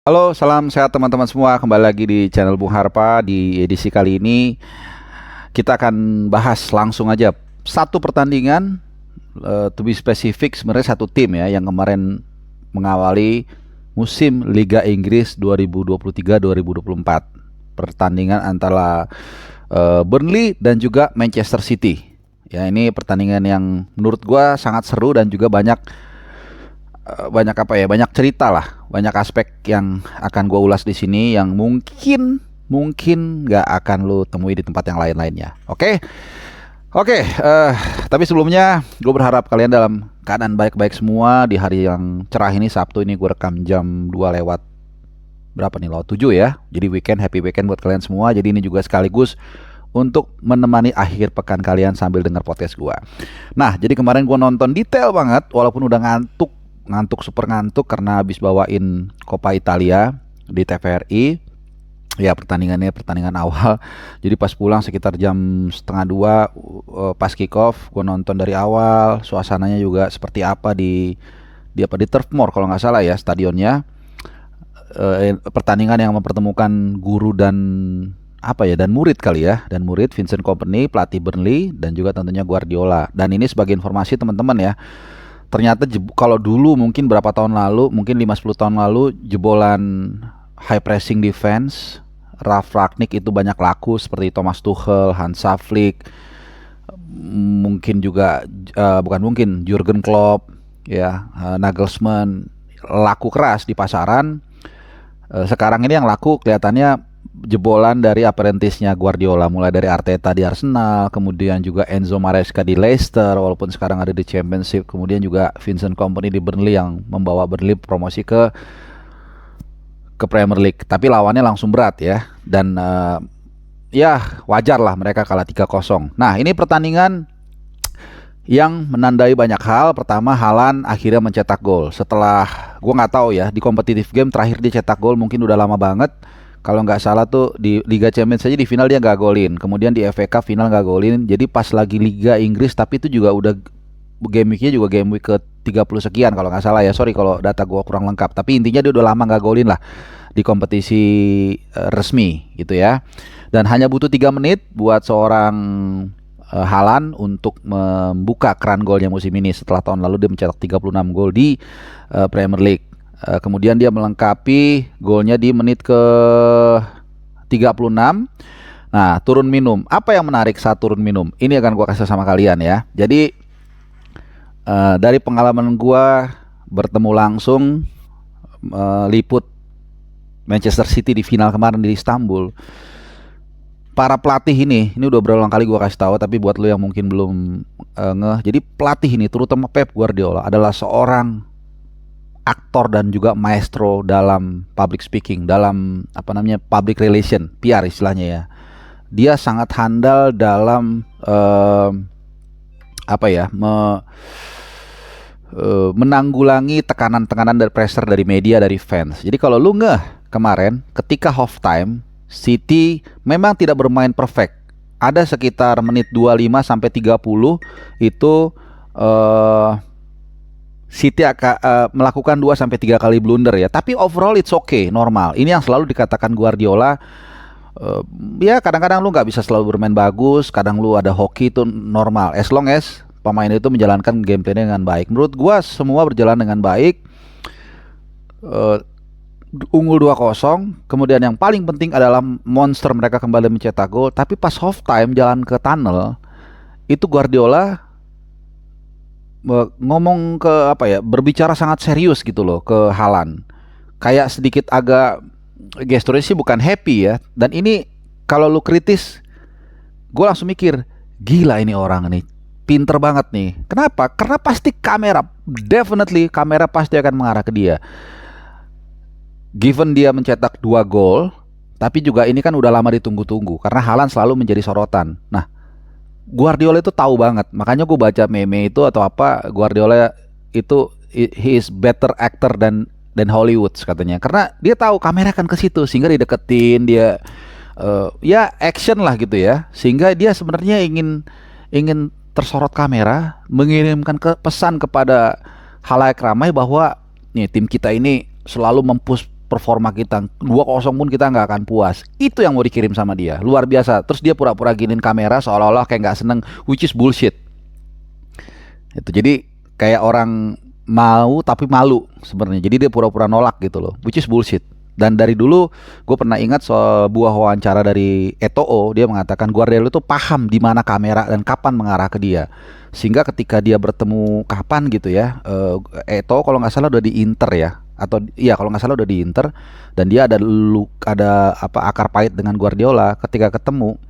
Halo, salam sehat teman-teman semua. Kembali lagi di channel Bung Harpa. Di edisi kali ini kita akan bahas langsung aja satu pertandingan, to be spesifik sebenarnya satu tim ya yang kemarin mengawali musim Liga Inggris 2023-2024. Pertandingan antara Burnley dan juga Manchester City. Ya, ini pertandingan yang menurut gua sangat seru dan juga banyak cerita lah, banyak aspek yang akan gue ulas di sini yang mungkin nggak akan lu temui di tempat yang lain-lainnya. Oke, tapi sebelumnya gue berharap kalian dalam keadaan baik-baik semua di hari yang cerah ini. Sabtu ini gue rekam jam 2 lewat berapa nih, lewat 7 ya. Jadi happy weekend buat kalian semua. Jadi ini juga sekaligus untuk menemani akhir pekan kalian sambil dengar podcast gue. Nah, jadi kemarin gue nonton detail banget walaupun udah super ngantuk karena habis bawain Coppa Italia di TVRI. Ya, pertandingan awal. Jadi pas pulang sekitar jam setengah 2, pas kick off gue nonton dari awal. Suasananya juga seperti apa di Turf Moor kalau nggak salah ya stadionnya. Pertandingan yang mempertemukan guru dan murid kali ya, dan murid Vincent Kompany, pelatih Burnley, dan juga tentunya Guardiola. Dan ini sebagai informasi teman-teman ya, ternyata kalau dulu mungkin berapa tahun lalu, mungkin 5-10 tahun lalu, jebolan high pressing defense Ralf Rangnick itu banyak laku, seperti Thomas Tuchel, Hans Flick, mungkin juga Jurgen Klopp ya, Nagelsmann, laku keras di pasaran. Sekarang ini yang laku kelihatannya jebolan dari apprentice-nya Guardiola, mulai dari Arteta di Arsenal, kemudian juga Enzo Maresca di Leicester walaupun sekarang ada di Championship, kemudian juga Vincent Kompany di Burnley yang membawa Burnley promosi ke Premier League. Tapi lawannya langsung berat ya, dan ya wajar lah mereka kalah 3-0. Nah, ini pertandingan yang menandai banyak hal. Pertama, Haaland akhirnya mencetak gol. Setelah gue nggak tahu ya, di competitive game terakhir dia cetak gol mungkin udah lama banget. Kalau nggak salah tuh di Liga Champions saja di final dia nggak golin. Kemudian di FA Cup final nggak golin. Jadi pas lagi Liga Inggris, tapi itu juga udah game weeknya juga game week ke 30 sekian kalau nggak salah ya. Sorry kalau data gue kurang lengkap. Tapi intinya dia udah lama nggak golin lah di kompetisi resmi gitu ya. Dan hanya butuh 3 menit buat seorang Haaland untuk membuka keran golnya musim ini. Setelah tahun lalu dia mencetak 36 gol di Premier League. Kemudian dia melengkapi golnya di menit ke 36. Nah, turun minum. Apa yang menarik saat turun minum? Ini akan gua kasih sama kalian ya. Jadi dari pengalaman gua bertemu langsung liput Manchester City di final kemarin di Istanbul. Para pelatih ini udah berulang kali gua kasih tahu, tapi buat lo yang mungkin belum ngeh. Jadi pelatih ini, terutama Pep Guardiola, adalah seorang aktor dan juga maestro dalam public speaking, dalam public relation, PR istilahnya ya. Dia sangat handal dalam menanggulangi tekanan-tekanan dari pressure dari media, dari fans. Jadi kalau lu ngeh kemarin ketika half time, City memang tidak bermain perfect. Ada sekitar menit 25 sampai 30 itu City akan melakukan 2-3 kali blunder ya. Tapi overall it's okay, normal. Ini yang selalu dikatakan Guardiola. Ya kadang-kadang lu nggak bisa selalu bermain bagus. Kadang lu ada hoki, itu normal. As long as pemain itu menjalankan gameplaynya dengan baik. Menurut gua semua berjalan dengan baik. Unggul 2-0. Kemudian yang paling penting adalah monster mereka kembali mencetak gol. Tapi pas half time jalan ke tunnel, itu Guardiola ngomong berbicara sangat serius gitu loh ke Haaland. Kayak sedikit agak gesturnya sih bukan happy ya. Dan ini kalau lu kritis, gue langsung mikir, gila ini orang nih, pinter banget nih. Kenapa? Karena pasti definitely kamera pasti akan mengarah ke dia. Given dia mencetak 2 gol, tapi juga ini kan udah lama ditunggu-tunggu karena Haaland selalu menjadi sorotan. Nah, Guardiola itu tahu banget, makanya gue baca meme itu atau apa, Guardiola itu he is better actor than Hollywood katanya, karena dia tahu kamera kan ke situ sehingga dideketin dia, ya action lah gitu ya, sehingga dia sebenarnya ingin tersorot kamera, mengirimkan pesan kepada halayak ramai bahwa nih tim kita ini selalu performa kita 2-0 pun kita nggak akan puas. Itu yang mau dikirim sama dia, luar biasa. Terus dia pura-pura giniin kamera seolah-olah kayak nggak seneng, which is bullshit. Itu jadi kayak orang mau tapi malu sebenarnya. Jadi dia pura-pura nolak gitu loh, which is bullshit. Dan dari dulu gue pernah ingat sebuah wawancara dari Eto'o, dia mengatakan Guardiola itu paham di mana kamera dan kapan mengarah ke dia. Sehingga ketika dia bertemu kapan gitu ya, Eto'o kalau nggak salah udah di Inter ya, atau iya kalau nggak salah udah di Inter, dan dia ada apa akar pahit dengan Guardiola. Ketika ketemu,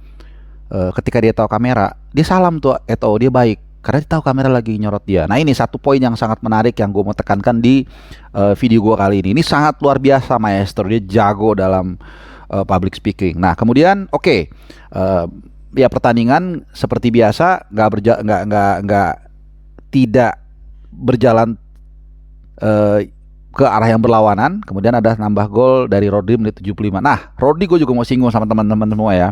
ketika dia tahu kamera, dia salam tuh Eto'o, dia baik karena dia tahu kamera lagi nyorot dia. Nah ini satu poin yang sangat menarik yang gue mau tekankan di video gue kali ini. Ini sangat luar biasa maestro, dia jago dalam public speaking. Nah kemudian ya pertandingan seperti biasa nggak tidak berjalan ke arah yang berlawanan. Kemudian ada nambah gol dari Rodri menit 75. Nah Rodri gue juga mau singgung sama teman-teman semua ya.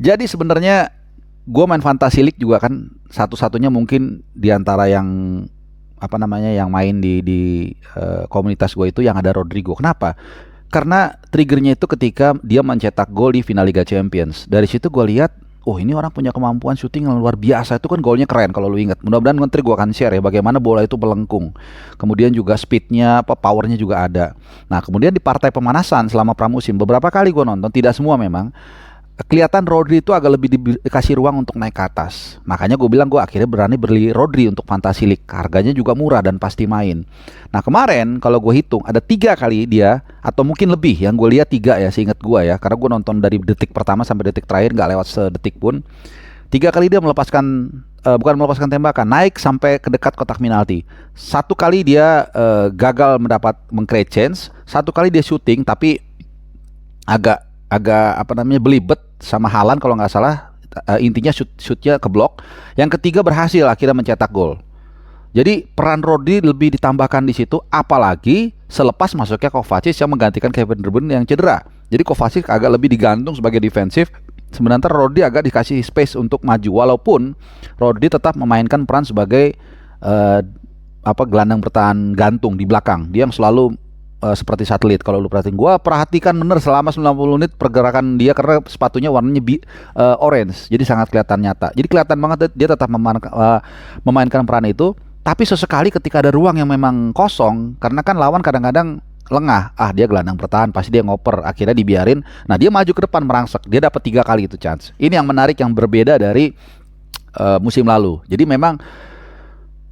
Jadi sebenarnya gue main Fantasy League juga kan satu-satunya mungkin diantara yang apa namanya yang main di komunitas gue itu yang ada Rodrigo. Kenapa? Karena triggernya itu ketika dia mencetak gol di final Liga Champions. Dari situ gue lihat, oh ini orang punya kemampuan syuting yang luar biasa. Itu kan golnya keren kalau lu ingat. Mudah-mudahan nanti gue akan share ya bagaimana bola itu melengkung. Kemudian juga speednya, powernya juga ada. Nah kemudian di partai pemanasan selama pramusim beberapa kali gue nonton, tidak semua memang. Kelihatan Rodri itu agak lebih dikasih ruang untuk naik ke atas. Makanya gue bilang gue akhirnya berani beli Rodri untuk Fantasy League. Harganya juga murah dan pasti main. Nah kemarin kalau gue hitung ada 3 kali dia, atau mungkin lebih, yang gue lihat 3 ya seingat gue ya. Karena gue nonton dari detik pertama sampai detik terakhir, gak lewat sedetik pun. 3 kali dia melepaskan, bukan melepaskan tembakan, naik sampai ke dekat kotak penalti. 1 kali dia gagal meng-create chance. 1 kali dia shooting tapi agak apa namanya belibet sama Haaland kalau nggak salah, intinya shootnya keblok. Yang ketiga berhasil akhirnya mencetak gol. Jadi peran Rodri lebih ditambahkan di situ, apalagi selepas masuknya Kovacic yang menggantikan Kevin De Bruyne yang cedera. Jadi Kovacic agak lebih digantung sebagai defensif, sementara Rodri agak dikasih space untuk maju. Walaupun Rodri tetap memainkan peran sebagai gelandang bertahan gantung di belakang. Dia yang selalu seperti satelit. Kalau lu perhatiin, gua perhatikan bener selama 90 menit pergerakan dia karena sepatunya warnanya orange, jadi sangat kelihatan nyata. Jadi kelihatan banget dia tetap memainkan peran itu. Tapi sesekali ketika ada ruang yang memang kosong, karena kan lawan kadang-kadang lengah, dia gelandang bertahan pasti dia ngoper, akhirnya dibiarin. Nah dia maju ke depan merangsek, dia dapat 3 kali itu chance. Ini yang menarik, yang berbeda dari musim lalu. Jadi memang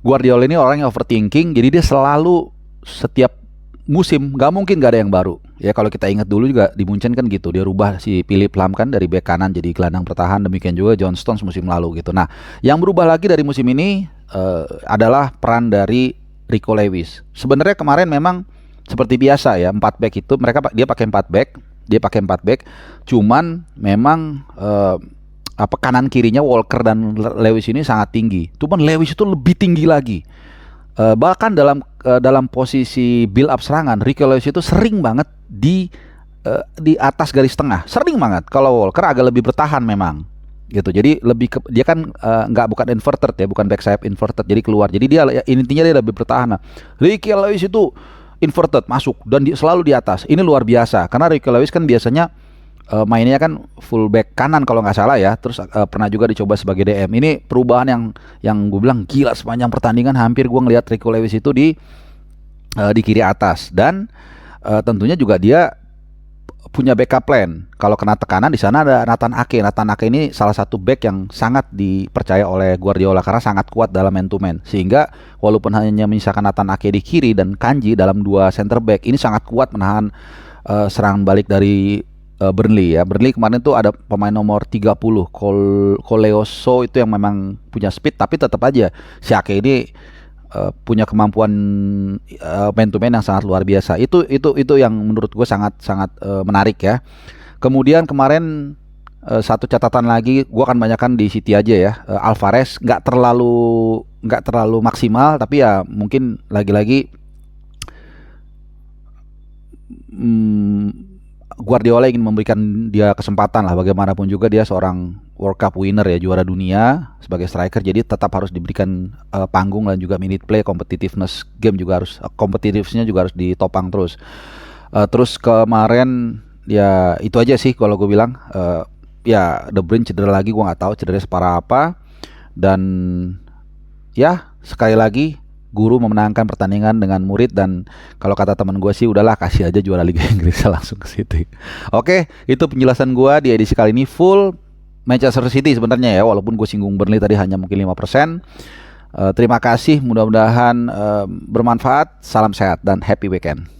Guardiola ini orang yang overthinking, jadi dia selalu setiap musim gak mungkin gak ada yang baru ya. Kalau kita ingat dulu juga di Munchen kan gitu, dia rubah si Philip Lahm kan dari bek kanan jadi gelandang bertahan, demikian juga John Stones musim lalu gitu. Nah yang berubah lagi dari musim ini adalah peran dari Rico Lewis. Sebenarnya kemarin memang seperti biasa ya, 4 back itu dia pakai 4 back, cuman memang kanan kirinya Walker dan Lewis ini sangat tinggi. Cuman Lewis itu lebih tinggi lagi. Bahkan dalam posisi build up serangan, Rico Lewis itu sering banget di atas garis tengah, sering banget. Kalau Walker agak lebih bertahan memang, gitu. Jadi dia kan bukan inverted ya, bukan back sayap inverted, jadi keluar. Jadi dia intinya dia lebih bertahan. Nah, Rico Lewis itu inverted masuk dan selalu di atas. Ini luar biasa karena Rico Lewis kan biasanya mainnya kan full back kanan kalau nggak salah ya. Terus pernah juga dicoba sebagai DM. Ini perubahan yang gue bilang gila, sepanjang pertandingan hampir gue ngelihat Rico Lewis itu di kiri atas. Dan tentunya juga dia punya backup plan. Kalau kena tekanan di sana ada Nathan Ake. Nathan Ake ini salah satu back yang sangat dipercaya oleh Guardiola karena sangat kuat dalam man to man. Sehingga walaupun hanya menyisakan Nathan Ake di kiri dan Kanji dalam 2 center back, ini sangat kuat menahan serangan balik dari Burnley ya. Burnley kemarin tuh ada pemain nomor 30 Koleoso itu yang memang punya speed, tapi tetap aja si Ake ini punya kemampuan man to man yang sangat luar biasa. Itu yang menurut gue sangat menarik ya. Kemudian kemarin satu catatan lagi, gue akan banyakkan di City aja ya. Alvarez nggak terlalu maksimal, tapi ya mungkin lagi-lagi Guardiola ingin memberikan dia kesempatan lah, bagaimanapun juga dia seorang World Cup winner ya, juara dunia sebagai striker, jadi tetap harus diberikan panggung dan juga minute play, competitiveness game juga harus competitivenessnya juga harus ditopang terus. Terus kemarin ya itu aja sih kalau gue bilang. Ya De Bruyne cedera lagi, gue nggak tahu cederanya separah apa. Dan ya sekali lagi guru memenangkan pertandingan dengan murid, dan kalau kata teman gue sih udahlah kasih aja juara Liga Inggris langsung ke City. Oke, itu penjelasan gue di edisi kali ini full Manchester City sebenarnya ya, walaupun gue singgung Burnley tadi hanya mungkin 5%. Terima kasih, mudah-mudahan bermanfaat. Salam sehat dan happy weekend.